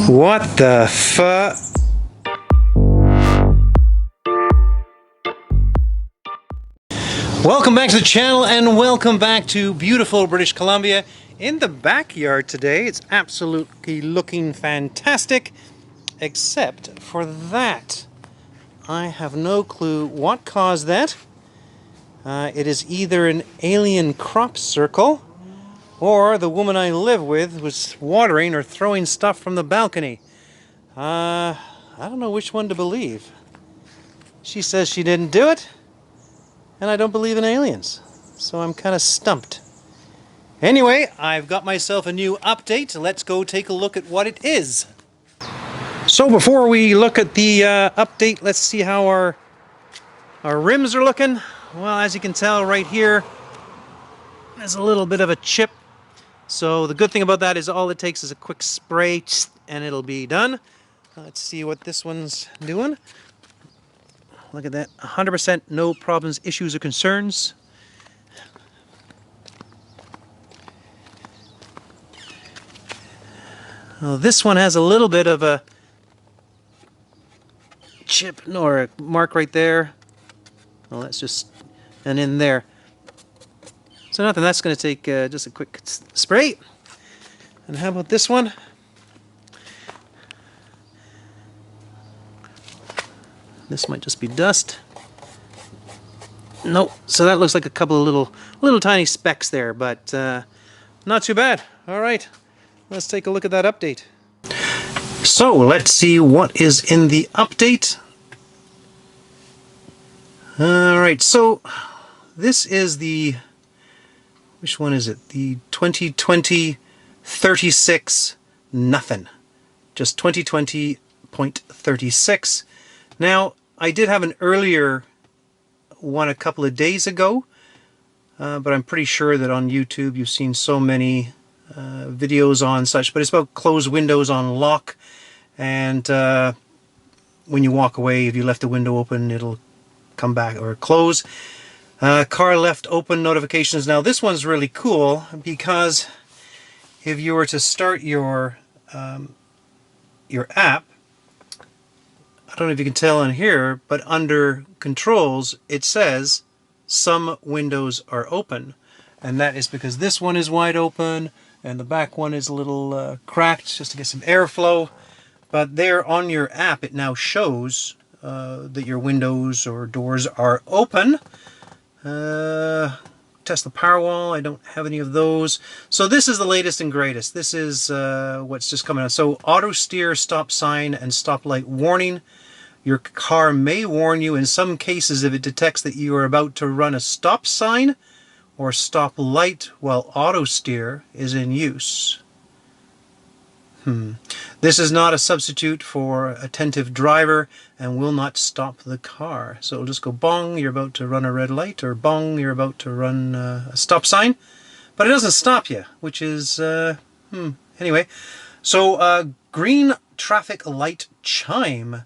What the fu... Welcome back to the channel and welcome back to beautiful British Columbia. In the backyard today, it's absolutely looking fantastic, except for that. I have no clue what caused that. It is either an alien crop circle, or the woman I live with was watering or throwing stuff from the balcony. I don't know which one to believe. She says she didn't do it, and I don't believe in aliens. So I'm kind of stumped. Anyway, I've got myself a new update. Let's go take a look at what it is. So before we look at the update, let's see how our rims are looking. Well, as you can tell right here, there's a little bit of a chip. So the good thing about that is all it takes is a quick spray and it'll be done. Let's see what this one's doing. Look at that, 100% no problems, issues, or concerns. Well, this one has a little bit of a chip or a mark right there. Well, that's just, and in there. So nothing, that's going to take just a quick spray. And how about this one? This might just be dust. Nope. So that looks like a couple of little tiny specks there, but not too bad. All right, let's take a look at that update. So let's see what is in the update. All right, so this is the, which one is it? The 2020 36 nothing. Just 2020.36. Now, I did have an earlier one a couple of days ago, but I'm pretty sure that on YouTube you've seen so many videos on such, but it's about close windows on lock, and when you walk away, if you left the window open, it'll come back or close. Car left open notifications. Now this one's really cool because if you were to start your app, I don't know if you can tell in here, but under controls it says some windows are open, and that is because this one is wide open and the back one is a little cracked just to get some airflow. But there on your app it now shows that your windows or doors are open. Tesla Powerwall, I don't have any of those. So this is the latest and greatest. This is what's just coming out. So auto steer, stop sign, and stoplight warning. Your car may warn you in some cases if it detects that you are about to run a stop sign or stop light while auto steer is in use. This is not a substitute for attentive driver and will not stop the car. So it'll just go bong, you're about to run a red light, or bong, you're about to run a stop sign. But it doesn't stop you, which is, anyway. So green traffic light chime.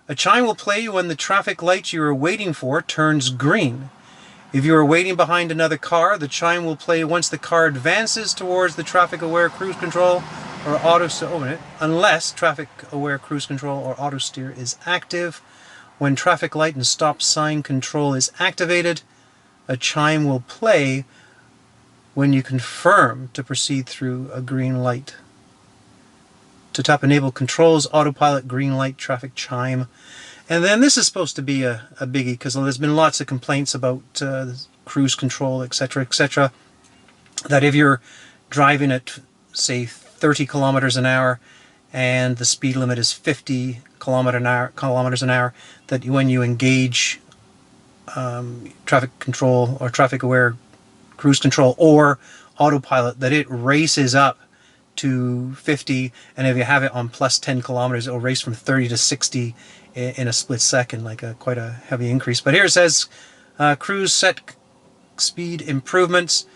A chime will play when the traffic light you are waiting for turns green. If you are waiting behind another car, the chime will play once the car advances towards the traffic-aware cruise control or auto steer, unless traffic-aware cruise control or auto steer is active. When traffic light and stop sign control is activated, a chime will play when you confirm to proceed through a green light. To tap enable controls, autopilot, green light, traffic chime. And then this is supposed to be a biggie because there's been lots of complaints about cruise control, etc., etc. That if you're driving at, say, 30 kilometers an hour and the speed limit is 50 kilometers an hour, that when you engage traffic control or traffic aware cruise control or autopilot, that it races up to 50, and if you have it on plus 10 kilometers, it'll race from 30 to 60 in a split second, like quite a heavy increase. But here it says cruise set speed improvements.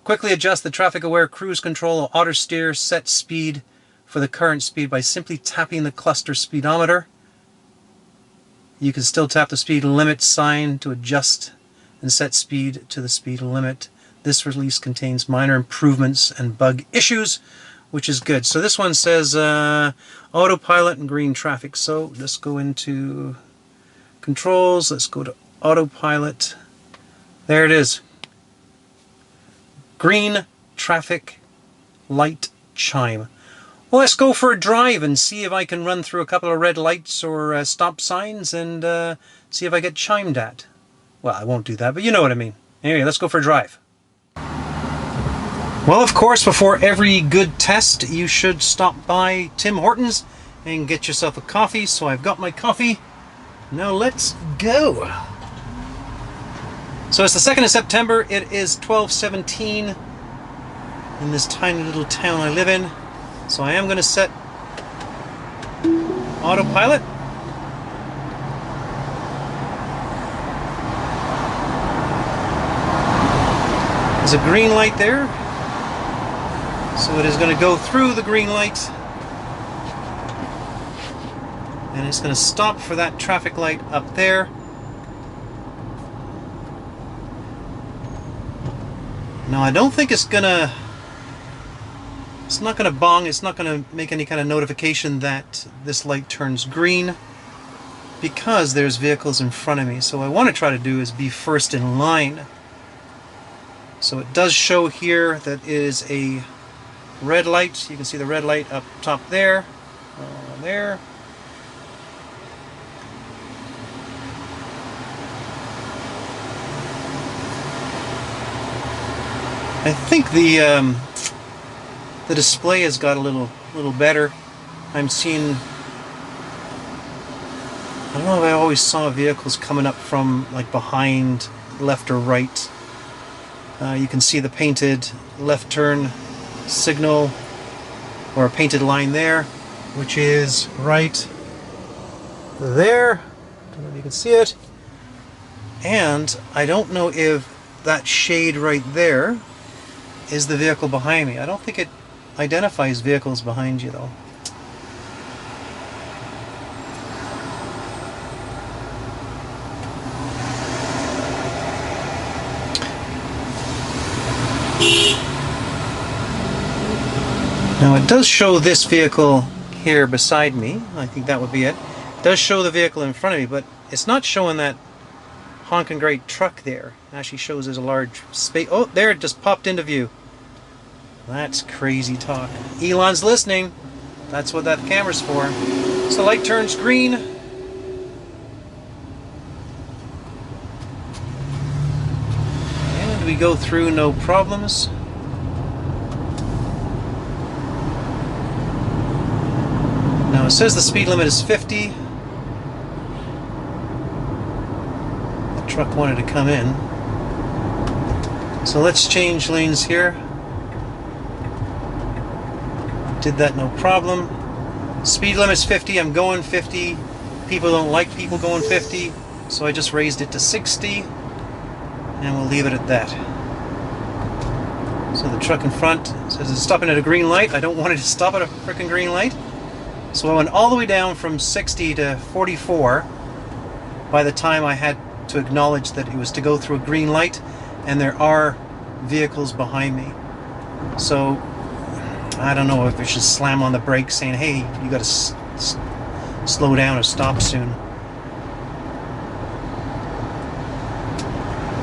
Quickly adjust the traffic-aware cruise control or auto steer set speed for the current speed by simply tapping the cluster speedometer. You can still tap the speed limit sign to adjust and set speed to the speed limit. This release contains minor improvements and bug issues. which is good. So this one says autopilot and green traffic. So let's go into controls. Let's go to autopilot. There it is. Green traffic light chime. Well, let's go for a drive and see if I can run through a couple of red lights or stop signs and see if I get chimed at. Well, I won't do that, but you know what I mean. Anyway, let's go for a drive. Well, of course, before every good test, you should stop by Tim Hortons and get yourself a coffee. So I've got my coffee. Now let's go. So it's the 2nd of September. It is 12:17 in this tiny little town I live in. So I am going to set autopilot. There's a green light there. So it is going to go through the green light. And it's going to stop for that traffic light up there. Now I don't think it's not gonna bong, it's not gonna make any kind of notification that this light turns green because there's vehicles in front of me. So what I want to try to do is be first in line. So it does show here that it is a red light. You can see the red light up top there, there. I think the display has got a little better. I'm seeing, I don't know if I always saw vehicles coming up from like behind, left or right. You can see the painted left turn signal or a painted line there, which is right there. I don't know if you can see it. And I don't know if that shade right there is the vehicle behind me. I don't think it identifies vehicles behind you though. Now it does show this vehicle here beside me. I think that would be it. It does show the vehicle in front of me, but it's not showing that honking great truck there. It actually shows there's a large space. Oh, there it just popped into view. That's crazy talk. Elon's listening. That's what that camera's for. So the light turns green. And we go through no problems. Now it says the speed limit is 50. The truck wanted to come in. So let's change lanes here. Did that no problem. Speed limit's 50. I'm going 50. People don't like people going 50, so I just raised it to 60, and we'll leave it at that. So the truck in front says it's stopping at a green light. I don't want it to stop at a freaking green light. So I went all the way down from 60 to 44 by the time I had to acknowledge that it was to go through a green light, and there are vehicles behind me. So I don't know if I should slam on the brakes saying, hey, you gotta slow down or stop soon.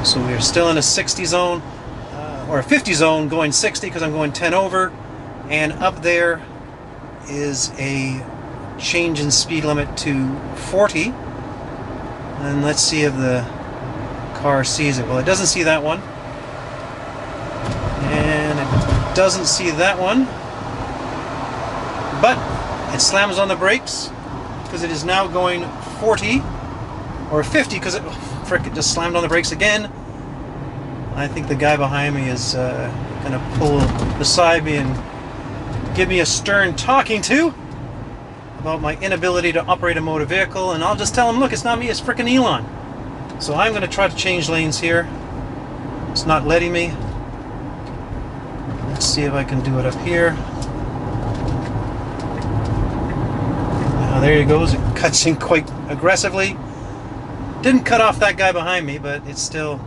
So we're still in a 60 zone, or a 50 zone, going 60 because I'm going 10 over. And up there is a change in speed limit to 40. And let's see if the car sees it. Well, it doesn't see that one. And it doesn't see that one. But it slams on the brakes because it is now going 40 or 50 because it just slammed on the brakes again. I think the guy behind me is going to pull beside me and give me a stern talking to about my inability to operate a motor vehicle, and I'll just tell him, look, it's not me, it's frickin' Elon. So I'm going to try to change lanes here. It's not letting me. Let's see if I can do it up here. There he goes. It cuts in quite aggressively. Didn't cut off that guy behind me, but it's still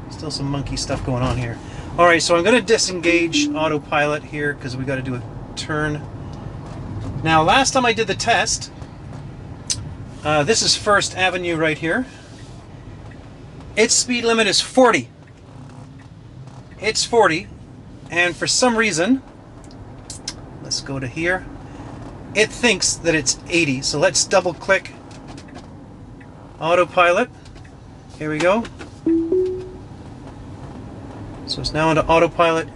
some monkey stuff going on here. Alright, so I'm going to disengage autopilot here because we got to do a turn. Now, last time I did the test, this is First Avenue right here. Its speed limit is 40. It's 40, and for some reason, let's go to here, it thinks that it's 80. So let's double click autopilot. Here we go. So it's now into autopilot.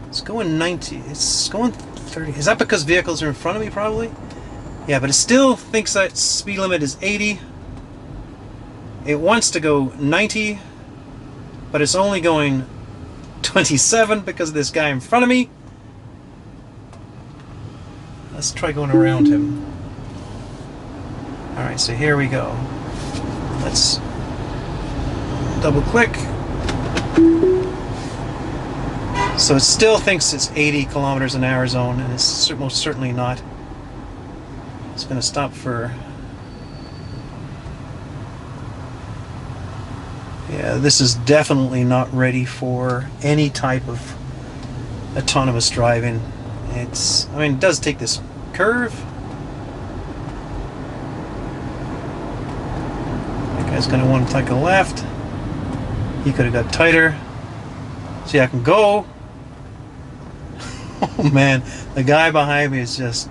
It's going 90. It's going 30. Is that because vehicles are in front of me, probably? Yeah, but it still thinks that speed limit is 80. It wants to go 90, but it's only going 27 because of this guy in front of me. Let's try going around him. Alright, so here we go. Let's double click. So it still thinks it's 80 kilometers an hour zone, and it's most certainly not. It's going to stop for... Yeah, this is definitely not ready for any type of autonomous driving. It's, I mean, it does take this curve. That guy's going to want to take a left. He could have got tighter. See, I can go. Oh man, the guy behind me is just...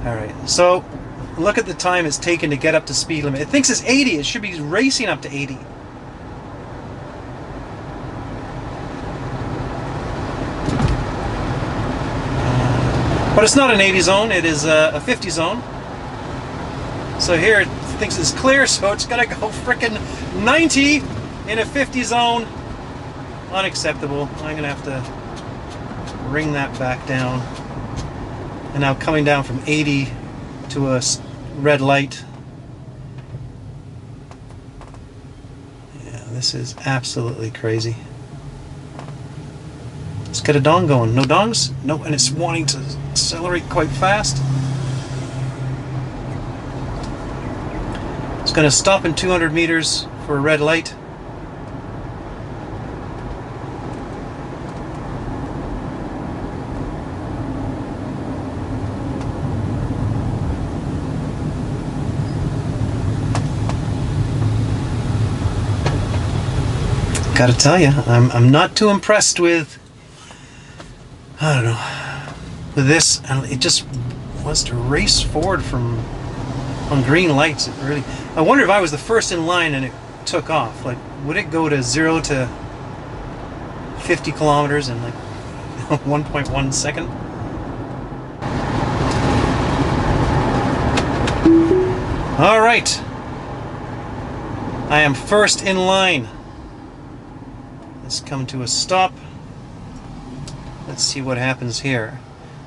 Alright, so look at the time it's taken to get up to speed limit. It thinks it's 80. It should be racing up to 80. But it's not an 80 zone. It is a 50 zone. So here it thinks it's clear, so it's going to go frickin' 90 in a 50 zone. Unacceptable. I'm going to have to bring that back down. And now coming down from 80 to a red light. Yeah, this is absolutely crazy. Let's get a dong going. No dongs? Nope, and it's wanting to accelerate quite fast. It's going to stop in 200 meters for a red light. Gotta tell you, I'm not too impressed with, I don't know, with this. And it just wants to race forward from on green lights. It really. I wonder if I was the first in line and it took off. Like, would it go to 0 to 50 kilometers in like 1.1 second? All right, I am first in line. Let's come to a stop. Let's see what happens here.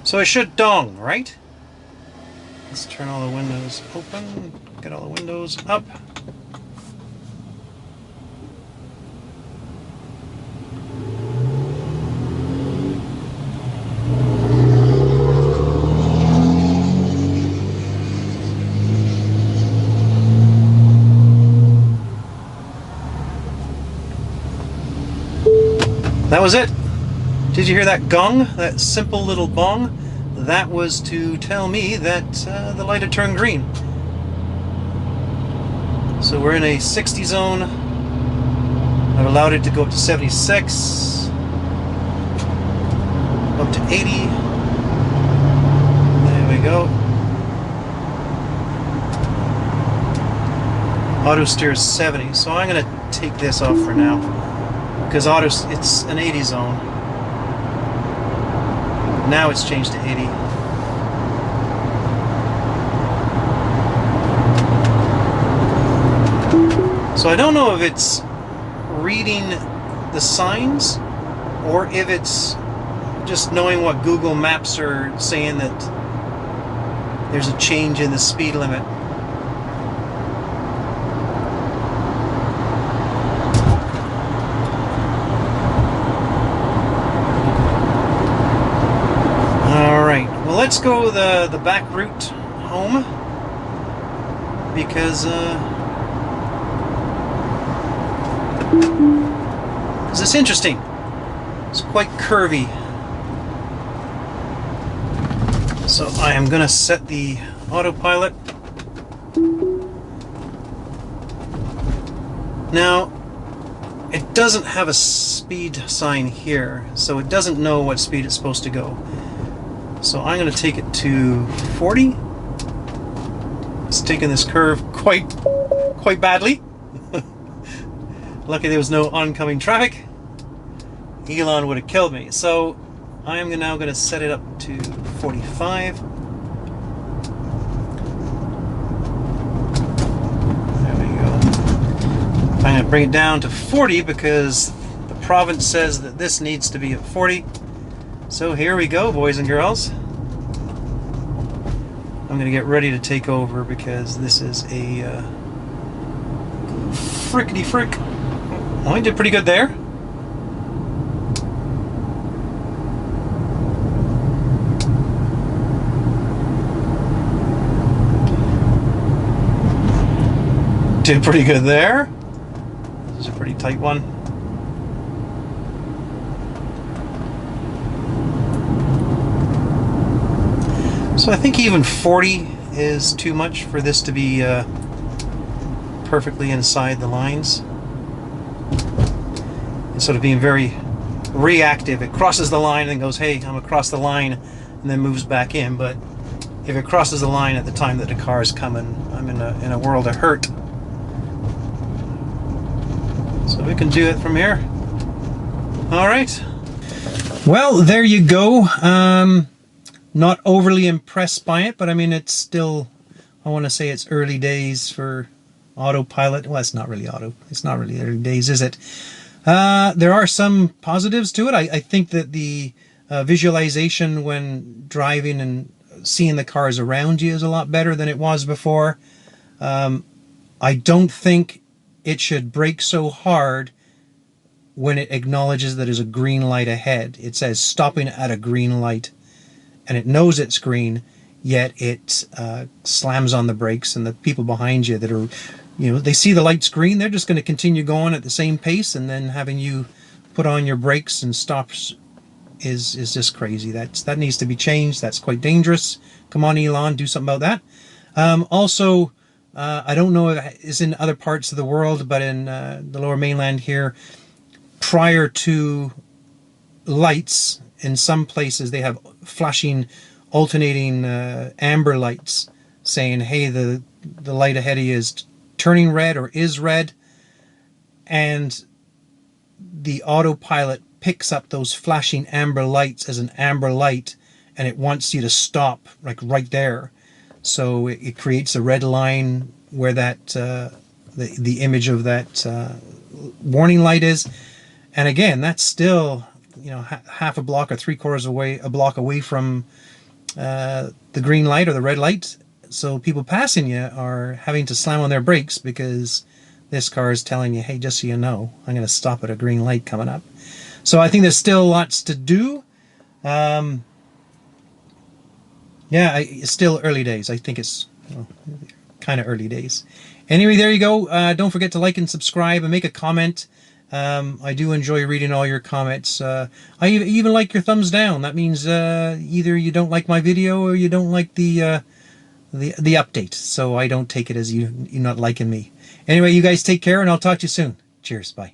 So it should dong, right? Let's turn all the windows open. Get all the windows up. That was it. Did you hear that gong? That simple little bong? That was to tell me that the light had turned green. So we're in a 60 zone. I've allowed it to go up to 76. Up to 80. There we go. Auto steers 70. So I'm going to take this off for now. Because it's an 80 zone. Now it's changed to 80. So I don't know if it's reading the signs or if it's just knowing what Google Maps are saying that there's a change in the speed limit. Let's go the back route home because Is this interesting? It's quite curvy. So I am going to set the autopilot. Now, it doesn't have a speed sign here, so it doesn't know what speed it's supposed to go. So I'm going to take it to 40. It's taking this curve quite badly. Lucky there was no oncoming traffic. Elon would have killed me. So I am now going to set it up to 45. There we go. I'm going to bring it down to 40 because the province says that this needs to be at 40. So here we go, boys and girls. I'm going to get ready to take over because this is a frickety frick. Well, I did pretty good there. Did pretty good there. This is a pretty tight one. So I think even 40 is too much for this to be perfectly inside the lines. Instead of being very reactive, it crosses the line and goes, hey, I'm across the line, and then moves back in. But if it crosses the line at the time that the car is coming, I'm in a world of hurt. So we can do it from here. All right. Well, there you go. Not overly impressed by it, but I mean, it's still, I want to say it's early days for Autopilot. Well, it's not really it's not really early days, is it? There are some positives to it. I think that the visualization when driving and seeing the cars around you is a lot better than it was before. I don't think it should brake so hard when it acknowledges that there's a green light ahead. It says stopping at a green light, and it knows it's green, yet it slams on the brakes, and the people behind you that are, you know, they see the light's green, they're just going to continue going at the same pace, and then having you put on your brakes and stops is just crazy. That needs to be changed. That's quite dangerous. Come on, Elon, do something about that. Also, I don't know if it's in other parts of the world, but in the Lower Mainland here, prior to lights, in some places they have flashing, alternating amber lights saying, hey, the light ahead of you is turning red or is red, and the autopilot picks up those flashing amber lights as an amber light, and it wants you to stop like right there. So it creates a red line where that the image of that warning light is. And again, that's still, you know, half a block or 3/4 away, a block away from the green light or the red light. So people passing you are having to slam on their brakes because this car is telling you, hey, just so you know, I'm going to stop at a green light coming up. So I think there's still lots to do. Yeah, it's still early days. I think it's kind of early days. Anyway, there you go. Don't forget to like and subscribe and make a comment. I do enjoy reading all your comments. I even like your thumbs down. That means either you don't like my video or you don't like the update. So I don't take it as you not liking me. Anyway, you guys take care, and I'll talk to you soon. Cheers. Bye.